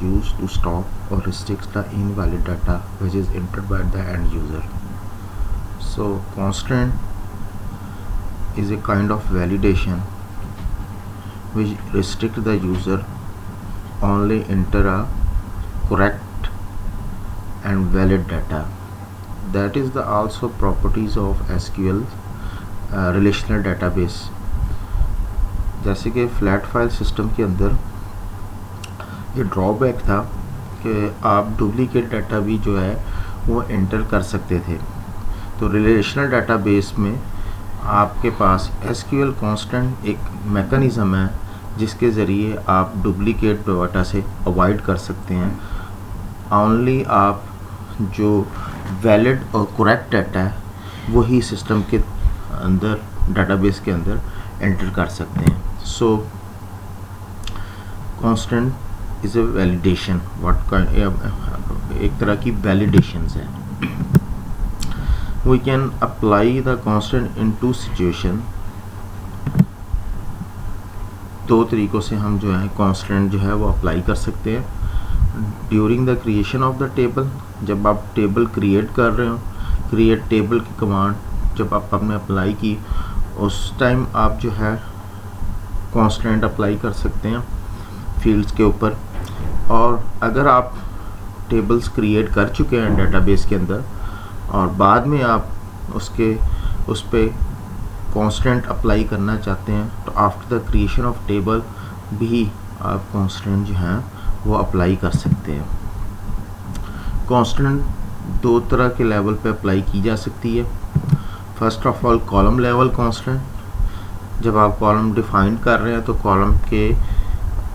used to stop or restrict the invalid data which is entered by the end user. So constraint is a kind of validation which restrict the user only enter a correct and valid data. That is the also properties of SQL relational database. जैसे कि flat file system के अंदर ये drawback था कि आप duplicate data भी जो है वो एंटर कर सकते थे। तो रिलेशनल डाटाबेस में आपके पास SQL कांस्टेंट एक मैकेनिज़्म है जिसके ज़रिए आप डुप्लीकेट डाटा से अवॉइड कर सकते हैं। ओनली आप जो वैलिड और करेक्ट डाटा है वही सिस्टम के अंदर डाटाबेस के अंदर एंटर कर सकते हैं। So constant is a validation, एक तरह की वैलिडेशंस है। We can apply the constant in two situation. दो तरीक़ों से हम जो है कांस्टेंट जो है वो अप्लाई कर सकते हैं। During the creation of the table, जब आप टेबल क्रिएट कर रहे हो, क्रिएट टेबल की कमांड जब आपने अप्लाई की उस टाइम आप जो है कांस्टेंट अप्लाई कर सकते हैं फील्ड्स के ऊपर। और अगर आप टेबल्स क्रिएट कर चुके हैं डेटाबेस के अंदर और बाद में आप उस पर कांस्टेंट अप्लाई करना चाहते हैं तो after the creation of table भी आप कांस्टेंट जो हैं वो अप्लाई कर सकते हैं। कांस्टेंट दो तरह के लेवल पे अप्लाई की जा सकती है। First of all column level constant, जब आप कॉलम डिफाइन कर रहे हैं तो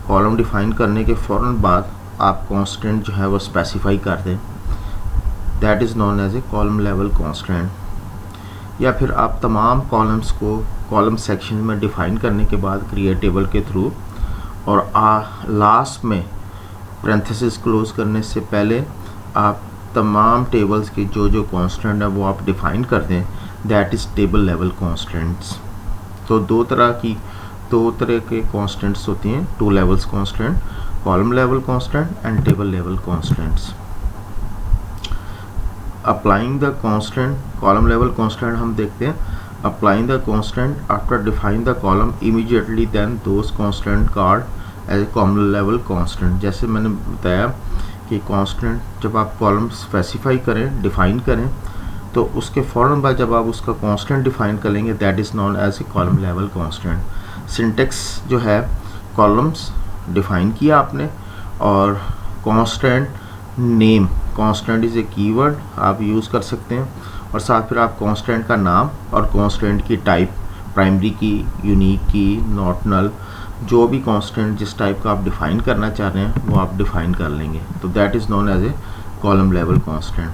कॉलम डिफाइन करने के फ़ौरन बाद आप कांस्टेंट जो है वो स्पेसिफाई कर दें, that is known as a column level constant. या फिर आप तमाम कॉलम्स को कॉलम सेक्शन में डिफाइन करने के बाद क्रिएट टेबल के थ्रू और लास्ट में पैरेंथेसिस क्लोज करने से पहले आप तमाम टेबल्स के जो कांस्टेंट है वो आप डिफाइन कर दें, that is table level constants. तो दो तरह के कांस्टेंट्स होती हैं, two levels constant, column level constant and table level constants. Applying the constant, column level constant हम देखते हैं। Applying the constant after define the column immediately then those constant called as a column level constant. जैसे मैंने बताया कि constant जब आप column specify करें, डिफाइन करें, तो उसके फ़ौरन बाद जब आप उसका कांस्टेंट डिफाइन करेंगे that is known as a column level constant. Syntax जो है, कॉलम्स डिफाइन किया आपने और constant name, constant is a keyword आप यूज़ कर सकते हैं और साथ फिर आप कांस्टेंट का नाम और कांस्टेंट की टाइप, प्राइमरी की, यूनिक की, नॉट नल, जो भी कांस्टेंट जिस टाइप का आप डिफाइन करना चाह रहे हैं वो आप डिफाइन कर लेंगे। तो that is known as a column level constant.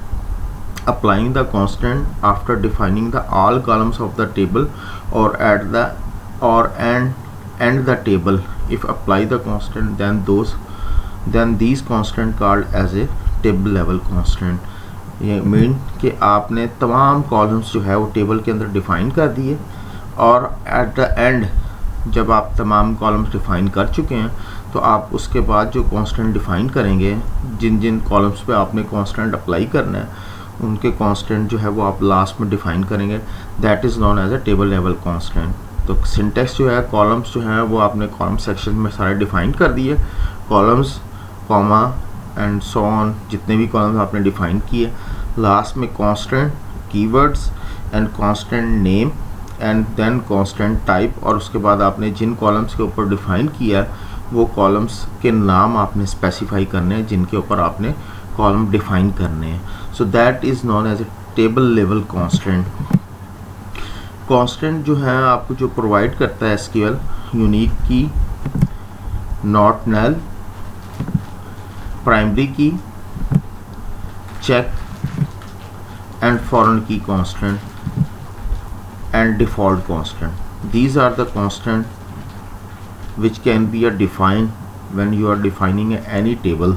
Applying the constant after defining the all columns of the table or end the table. If apply the constant then these constant called as a table level constant. ये mean कि आपने तमाम columns जो है वो table के अंदर define कर दिए और एट द एंड जब आप तमाम कॉलम्स डिफाइन कर चुके हैं तो आप उसके बाद जो कांस्टेंट डिफाइन करेंगे, जिन कॉलम्स पे आपने कांस्टेंट अप्लाई करना है उनके कांस्टेंट जो है वो आप लास्ट में डिफाइन करेंगे, that is known as a table level constant. तो सिंटेक्स जो है, कॉलम्स जो है वो आपने कॉलम सेक्शन में सारे डिफाइन कर दिए, columns comma and so on, जितने भी कॉलम्स आपने डिफाइन किए, लास्ट में constant keywords and constant name and then constant type, और उसके बाद आपने जिन कॉलम्स के ऊपर डिफाइन किया वो कॉलम्स के नाम आपने स्पेसिफाई करने हैं जिनके ऊपर आपने कॉलम डिफाइन करने हैं। So that is known as a table level constant. Constant जो है आपको जो प्रोवाइड करता है SQL, unique key, not null, primary key, check and foreign key constant and default constant. These are the constant which can be defined when you are defining any table.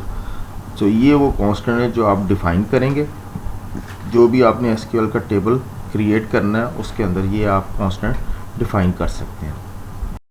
तो ये वो constant है जो आप define करेंगे, जो भी आपने SQL का टेबल क्रिएट करना है उसके अंदर ये आप कांस्टेंट डिफाइन कर सकते हैं।